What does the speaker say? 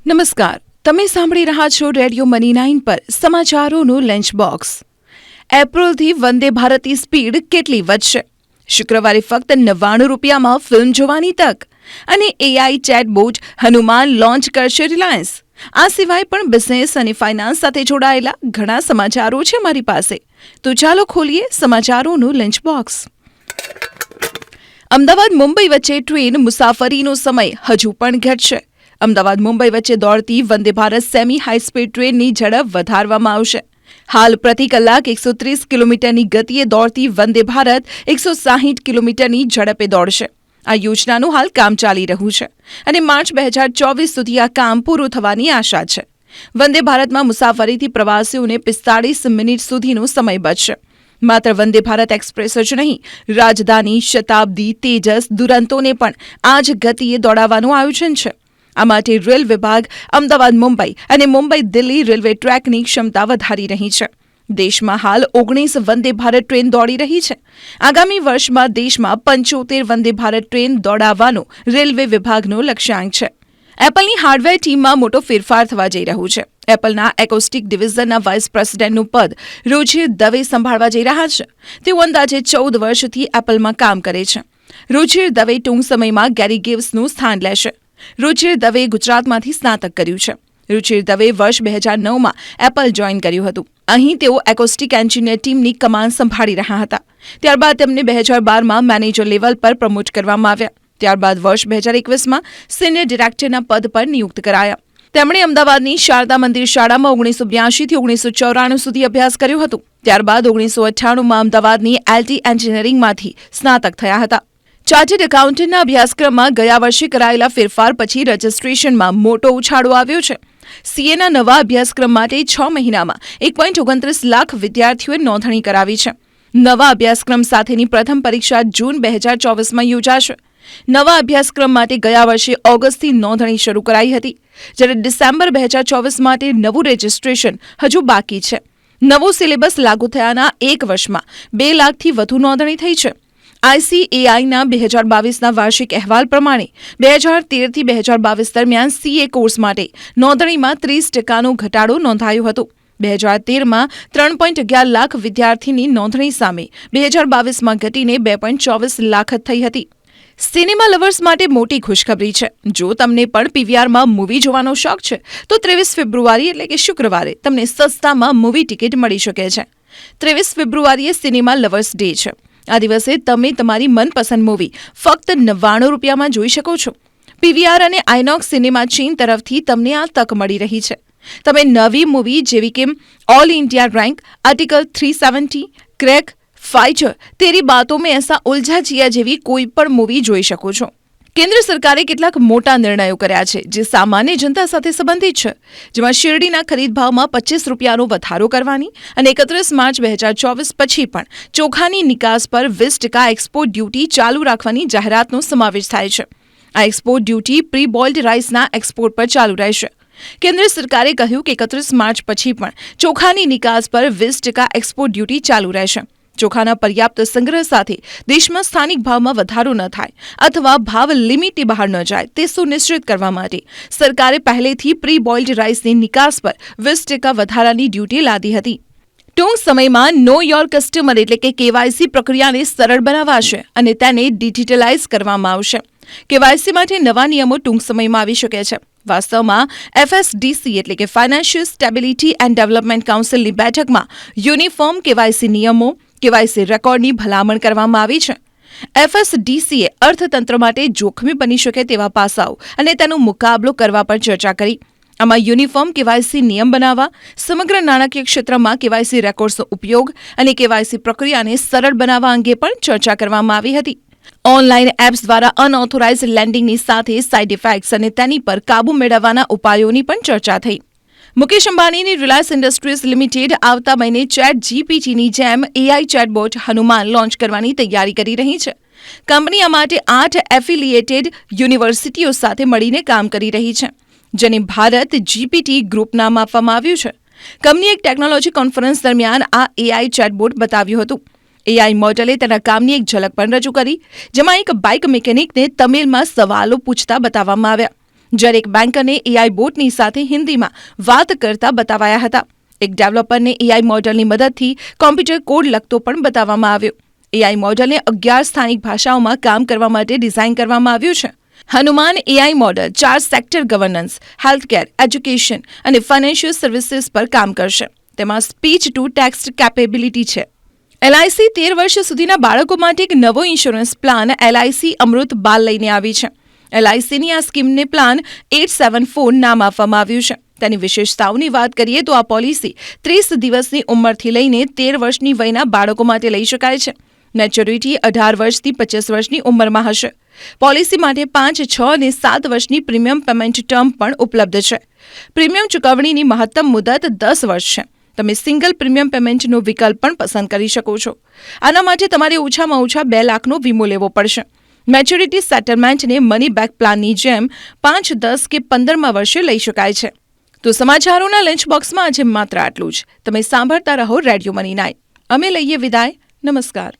નમસ્કાર, તમે સાંભળી રહ્યા છો રેડિયો મની 9 પર સમાચારોનું લંચ બોક્સ. એપ્રિલથી વંદે ભારતની સ્પીડ કેટલી વધશે? શુક્રવારે ફક્ત 99 રૂપિયામાં ફિલ્મ જોવાની તક અને એઆઈ ચેટબોટ હનુમાન લોન્ચ કરશે રિલાયન્સ. આ સિવાય પણ બિઝનેસ અને ફાઇનાન્સ સાથે જોડાયેલા ઘણા સમાચારો છે મારી પાસે. તો ચાલો ખોલીએ સમાચારોનું લંચ બોક્સ. અમદાવાદ મુંબઈ વચ્ચે ટ્રેન મુસાફરીનો સમય હજુ પણ ઘટશે. અમદાવાદ મુંબઈ વચ્ચે દોડતી વંદે ભારત સેમી હાઈસ્પીડ ટ્રેનની ઝડપ વધારવામાં આવશે. હાલ પ્રતિ કલાક 130 કિલોમીટરની ગતિએ દોડતી વંદે ભારત 160 કિલોમીટરની ઝડપે દોડશે. આ યોજનાનું હાલ કામ ચાલી રહ્યું છે અને માર્ચ 2024 સુધી આ કામ પૂરું થવાની આશા છે. વંદે ભારતમાં મુસાફરીથી પ્રવાસીઓને 45 મિનિટ સુધીનો સમય બચશે. માત્ર વંદે ભારત એક્સપ્રેસ જ નહીં, રાજધાની, શતાબ્દી, તેજસ, દુરંતોને પણ આ જ ગતિએ દોડાવવાનું આયોજન છે. આ માટે રેલ વિભાગ અમદાવાદ મુંબઈ અને મુંબઈ દિલ્હી રેલવે ટ્રેકની ક્ષમતા વધારી રહી છે. દેશમાં હાલ 19 વંદે ભારત ટ્રેન દોડી રહી છે. આગામી વર્ષમાં દેશમાં 75 વંદે ભારત ટ્રેન દોડાવવાનો રેલવે વિભાગનો લક્ષ્યાંક છે. એપલની હાર્ડવેર ટીમમાં મોટો ફેરફાર થવા જઈ રહ્યું છે. એપલના એકોસ્ટિક ડિવિઝનના વાઇસ પ્રેસિડેન્ટનું પદ રોજિર દવે સંભાળવા જઈ રહ્યા છે. તેઓ અંદાજે 14 વર્ષથી એપલમાં કામ કરે છે. રોજિર દવે ટૂંક સમયમાં ગેરી ગિવ્સનું સ્થાન લેશે. રોજિર દવે ગુજરાતમાંથી સ્નાતક કર્યું છે. રોજિર દવે વર્ષ 2009માં એપલ જોઈન કર્યું હતું. અહીં તેઓ એકોસ્ટિક એન્જિનિયર ટીમની કમાન સંભાળી રહ્યા હતા. ત્યારબાદ તેમને 2012માં મેનેજર લેવલ પર પ્રમોટ કરવામાં આવ્યા. ત્યારબાદ વર્ષ 2021માં સિનિયર ડિરેક્ટરના પદ પર નિયુક્ત કરાયા. તેમણે અમદાવાદની શારદા મંદિર શાળામાં 1982 થી 1994 સુધી અભ્યાસ કર્યો હતો. ત્યારબાદ 1998માં અમદાવાદની એલટી એન્જિનિયરિંગમાંથી સ્નાતક થયા હતા. ચાર્ટર્ડ એકાઉન્ટન્ટના અભ્યાસક્રમમાં ગયા વર્ષે કરાયેલા ફેરફાર પછી રજિસ્ટ્રેશનમાં મોટો ઉછાળો આવ્યો છે. સીએના નવા અભ્યાસક્રમ માટે 6 મહિનામાં 1.29 લાખ વિદ્યાર્થીઓએ નોંધણી કરાવી છે. નવા અભ્યાસક્રમ સાથેની પ્રથમ પરીક્ષા જૂન 2024માં યોજાશે. નવા અભ્યાસક્રમ માટે ગયા વર્ષે ઓગસ્ટથી નોંધણી શરૂ કરાઈ હતી, જ્યારે ડિસેમ્બર 2024 માટે નવું રજિસ્ટ્રેશન હજુ બાકી છે. નવો સિલેબસ લાગુ થયાના એક વર્ષમાં 2 લાખથી વધુ નોંધણી થઈ છે. આઈસીએઆઈના 2022ના વાર્ષિક અહેવાલ પ્રમાણે 2013થી 2022 દરમિયાન સીએ કોર્સ માટે નોંધણીમાં 30% ઘટાડો નોંધાયો હતો. 2013માં 3.11 લાખ વિદ્યાર્થીની નોંધણી સામે 2022માં ઘટીને 2.24 લાખ થઈ હતી. સિનેમા લવર્સ માટે મોટી ખુશખબરી છે. જો તમને પણ પીવીઆરમાં મૂવી જોવાનો શોખ છે તો 23 ફેબ્રુઆરી એટલે કે શુક્રવારે તમને સસ્તામાં મૂવી ટિકિટ મળી શકે છે. 23 ફેબ્રુઆરીએ સિનેમા લવર્સ ડે છે. આ દિવસે તમે તમારી મનપસંદ મૂવી ફક્ત 99 રૂપિયામાં જોઈ શકો છો. પીવીઆર અને આઇનોક્સ સિનેમા ચેઇન તરફથી તમને આ તક મળી રહી છે. તમે નવી મૂવી જેવી કે all India rank, article 370, crack, fighter, તેરી બાતો મેં એસા ઉલઝા જીયા જેવી કોઈ પણ મૂવી જોઈ શકો છો. કેન્દ્ર સરકારે કેટલાક મોટા નિર્ણયો કર્યા છે જે સામાન્ય જનતા સાથે સંબંધિત છે, જેમાં શેરડીના ખરીદ ભાવમાં 25 રૂપિયાનો વધારો કરવાની અને 31 માર્ચ 2024 પછી પણ ચોખાની નિકાસ પર 20% એક્સપોર્ટ ડ્યુટી ચાલુ રાખવાની જાહેરાતનો સમાવેશ થાય છે. આ એક્સપોર્ટ ડ્યુટી પ્રી બોઇલ્ડ રાઇસના એક્સપોર્ટ પર ચાલુ રહેશે. કેન્દ્ર સરકારે કહ્યું કે 31 માર્ચ પછી પણ ચોખાની નિકાસ પર 20% એક્સપોર્ટ ડ્યુટી ચાલુ રહેશે. ચોખાના પર્યાપ્ત સંગ્રહ સાથે દેશમાં સ્થાનિક ભાવમાં વધારો ન થાય અથવા ભાવ લિમિટની બહાર ન જાય તે સુનિશ્ચિત કરવા માટે સરકારે પહેલેથી પ્રી બોઇલ્ડ રાઇસની નિકાસ પર 20% વધારાની ડ્યુટી લાદી હતી. ટૂંક સમયમાં નો યોર કસ્ટમર એટલે કે કેવાયસી પ્રક્રિયાને સરળ બનાવાશે અને તેને ડિજિટલાઇઝ કરવામાં આવશે. કેવાયસી માટે નવા નિયમો ટૂંક સમયમાં આવી શકે છે. વાસ્તવમાં એફએસડીસી એટલે કે ફાઇનાન્શિયલ સ્ટેબિલિટી એન્ડ ડેવલપમેન્ટ કાઉન્સિલની બેઠકમાં યુનિફોર્મ કેવાયસી નિયમો, કેવાયસી રેકોર્ડની ભલામણ કરવામાં આવી છે. એફએસડીસીએ અર્થતંત્ર માટે જોખમી બની શકે તેવા પાસાઓ અને તેનો મુકાબલો કરવા પર ચર્ચા કરી. આમાં યુનિફોર્મ કેવાયસી નિયમ બનાવવા, સમગ્ર નાણાકીય ક્ષેત્રમાં કેવાયસી રેકોર્ડ્સનો ઉપયોગ અને કેવાયસી પ્રક્રિયાને સરળ બનાવવા અંગે પણ ચર્ચા કરવામાં આવી હતી. ઓનલાઈન એપ્સ દ્વારા અનઓથોરાઇઝ લેન્ડિંગની સાથે સાઇડ ઇફેક્ટ્સ અને તેની પર કાબૂ મેળવવાના ઉપાયોની પણ ચર્ચા થઈ. મુકેશ અંબાણીની રિલાયન્સ ઇન્ડસ્ટ્રીઝ લિમિટેડ આવતા મહિને ચેટ જીપીટીની જેમ એઆઈ ચેટબોટ હનુમાન લોન્ચ કરવાની તૈયારી કરી રહી છે. કંપની આ માટે 8 એફિલિએટેડ યુનિવર્સિટીઓ સાથે મળીને કામ કરી રહી છે, જેને ભારત જીપીટી ગ્રુપ નામ આપવામાં આવ્યું છે. કંપનીએ એક ટેકનોલોજી કોન્ફરન્સ દરમિયાન આ એઆઈ ચેટબોટ બતાવ્યું હતું. એઆઈ મોડલે તેના કામની એક ઝલક પણ રજૂ કરી, જેમાં એક બાઇક મિકેનિકને તમિલમાં સવાલો પૂછતા બતાવવામાં આવ્યા. જ્યારે એક બેન્કરને એઆઈ બોટની સાથે હિન્દીમાં વાત કરતા બતાવાયા હતા. એક ડેવલપરને એઆઈ મોડલની મદદથી કોમ્પ્યુટર કોડ લખતો પણ બતાવવામાં આવ્યો. એઆઈ મોડલને 11 સ્થાનિક ભાષાઓમાં કામ કરવા માટે ડિઝાઇન કરવામાં આવ્યું છે. Hanuman AI model 4 sector governance, healthcare, education અને ફાઇનાન્શિયલ સર્વિસીસ પર કામ કરશે. તેમાં સ્પીચ ટુ ટેક્સ્ટ કેપેબિલિટી છે. એલઆઈસી 13 વર્ષ સુધીના બાળકો માટે એક નવો ઇન્સ્યોરન્સ પ્લાન એલઆઈસી અમૃત બાલ લઈને આવી છે. એલઆઈસીની આ સ્કીમને પ્લાન 874 નામ આપવામાં આવ્યું છે. તેની વિશેષતાઓની વાત કરીએ તો આ પોલિસી 30 દિવસની ઉંમરથી લઈને 13 વર્ષની વયના બાળકો માટે લઈ શકાય છે. મેચ્યોરિટી 18 વર્ષથી 25 વર્ષની ઉંમરમાં હશે. પોલિસી માટે 5, 6 અને 7 વર્ષની પ્રીમિયમ પેમેન્ટ ટર્મ પણ ઉપલબ્ધ છે. પ્રીમિયમ ચૂકવણીની મહત્તમ મુદત 10 વર્ષ છે. તમે સિંગલ પ્રીમિયમ પેમેન્ટનો વિકલ્પ પણ પસંદ કરી શકો છો. આના માટે તમારે ઓછામાં ઓછા 2 લાખનો વીમો લેવો પડશે. મેચ્યોરિટી સેટલમેન્ટને મની બેક પ્લાનની જેમ 5, 10 કે 15મા વર્ષે લઈ શકાય છે. તો સમાચારોના લંચ બોક્સમાં આજે માત્ર આટલું જ. તમે સાંભળતા રહો રેડિયો મની 9. અમે લઈએ વિદાય. નમસ્કાર.